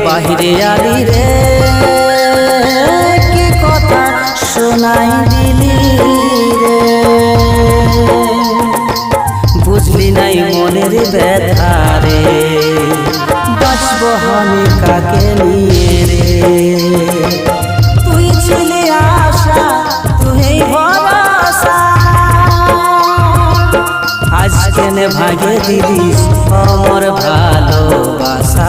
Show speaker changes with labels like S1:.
S1: বাহিরে আলি রে কি কথা শোনাই দিলি রে বুঝলি নাই মনের ব্যথা রে বাঁচব আমি কাকে নিয়ে রে তুই ছিলি আশা তুই ভরসা আজ কেনে ভাগে দিলিস আমার ভালোবাসা